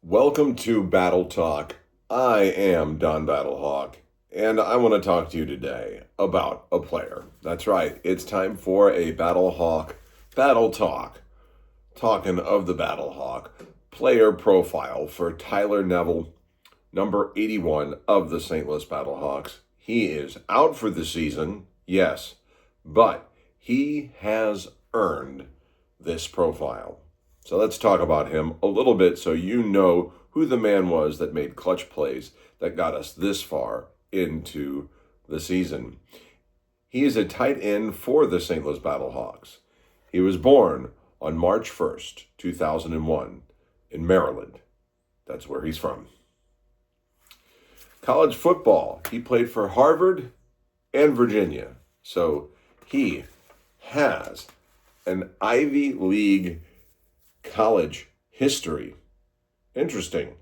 Welcome to Battle Talk. I am Don Battlehawk, and I want to talk to you today about a player. That's right, it's time for a Battlehawk Battle Talk. Talking of the Battlehawk, player profile for Tyler Neville, number 81 of the St. Louis Battlehawks. He is out for the season, yes, but he has earned this profile. So let's talk about him a little bit so you know who the man was that made clutch plays that got us this far into the season. He is a tight end for the St. Louis Battlehawks. He was born on March 1st, 2001 in Maryland. That's where he's from. College football, he played for Harvard and Virginia. So he has an Ivy League college history. Interesting.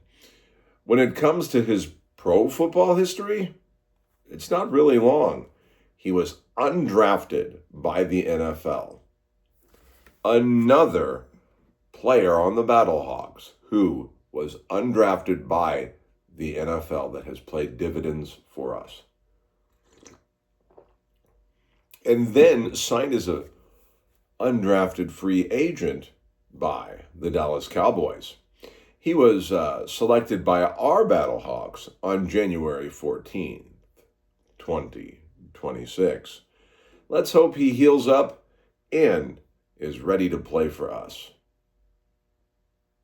When it comes to his pro football history, it's not really long. He was undrafted by the NFL. Another player on the Battlehawks who was undrafted by the NFL that has played dividends for us. And then signed as an undrafted free agent by the Dallas Cowboys. He was selected by our Battlehawks on January 14th, 2026. Let's hope he heals up and is ready to play for us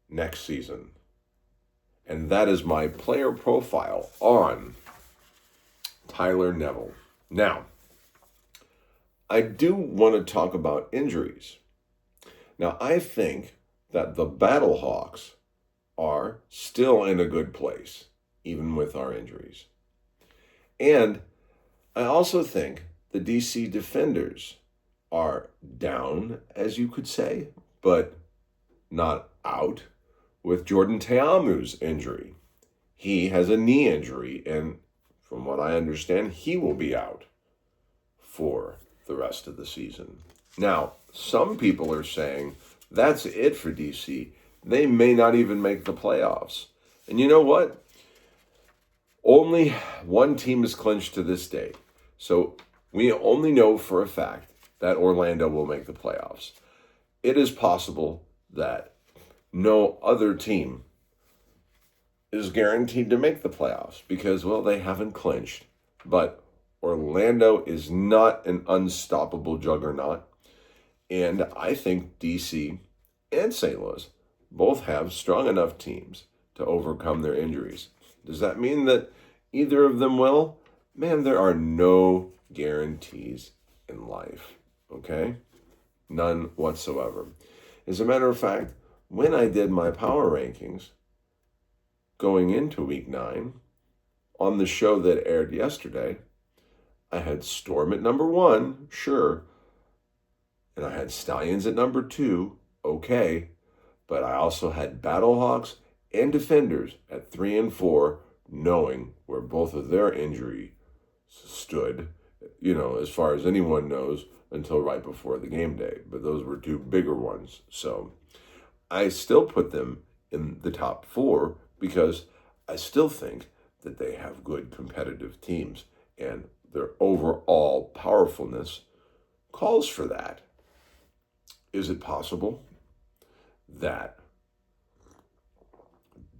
next season. And that is my player profile on Tyler Neville. Now, I do want to talk about injuries. Now, I think that the Battlehawks are still in a good place, even with our injuries. And I also think the DC Defenders are down, as you could say, but not out with Jordan Teamu's injury. He has a knee injury, and from what I understand, he will be out for the rest of the season. Now, some people are saying that's it for DC. They may not even make the playoffs. And you know what? Only one team is clinched to this day. So we only know for a fact that Orlando will make the playoffs. It is possible that no other team is guaranteed to make the playoffs because, well, they haven't clinched. But Orlando is not an unstoppable juggernaut. And I think DC and St. Louis both have strong enough teams to overcome their injuries. Does that mean that either of them will? Man, there are no guarantees in life, okay? None whatsoever. As a matter of fact, when I did my power rankings going into week 9 on the show that aired yesterday, I had Storm at number 1, sure, and I had Stallions at number 2, okay, but I also had Battlehawks and Defenders at 3 and 4, knowing where both of their injury stood, as far as anyone knows, until right before the game day. But those were two bigger ones. So I still put them in the top 4 because I still think that they have good competitive teams and their overall powerfulness calls for that. Is it possible that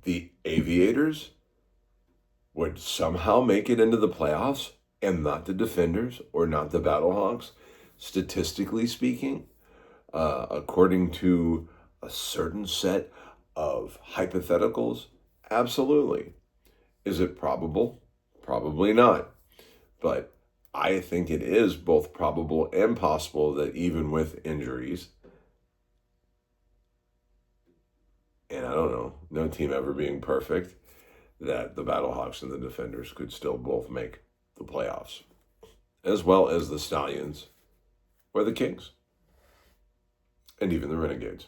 the Aviators would somehow make it into the playoffs and not the Defenders or not the Battlehawks? Statistically speaking, according to a certain set of hypotheticals, absolutely. Is it probable? Probably not. But I think it is both probable and possible that even with injuries, and I don't know, no team ever being perfect, that the Battlehawks and the Defenders could still both make the playoffs, as well as the Stallions or the Kings, and even the Renegades.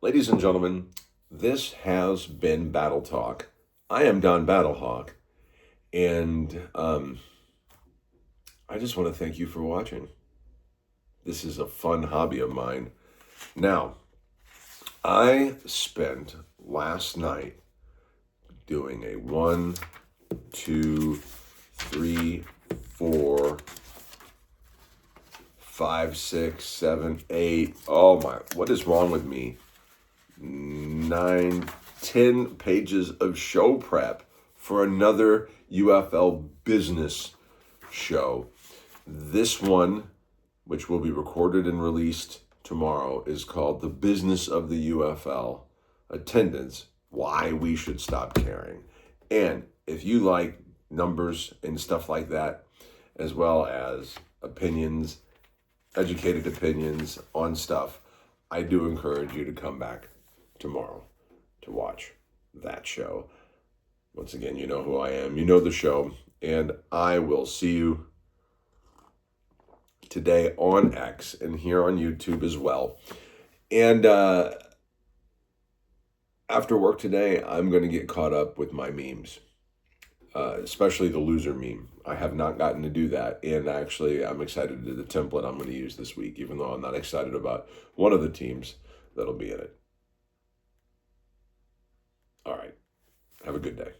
Ladies and gentlemen, this has been Battle Talk. I am Don Battlehawk, and I just want to thank you for watching. This is a fun hobby of mine. Now, I spent last night doing a 1, 2, 3, 4, 5, 6, 7, 8. Oh my, what is wrong with me? 9, 10 pages of show prep for another UFL business show. This one, which will be recorded and released tomorrow, is called The Business of the UFL Attendance, Why We Should Stop Caring. And if you like numbers and stuff like that, as well as opinions, educated opinions on stuff, I do encourage you to come back tomorrow to watch that show. Once again, you know who I am, you know the show, and I will see you today on X and here on YouTube as well. And after work today, I'm going to get caught up with my memes, especially the loser meme. I have not gotten to do that, and actually I'm excited to do the template I'm going to use this week, even though I'm not excited about one of the teams that'll be in it. All right. Have a good day.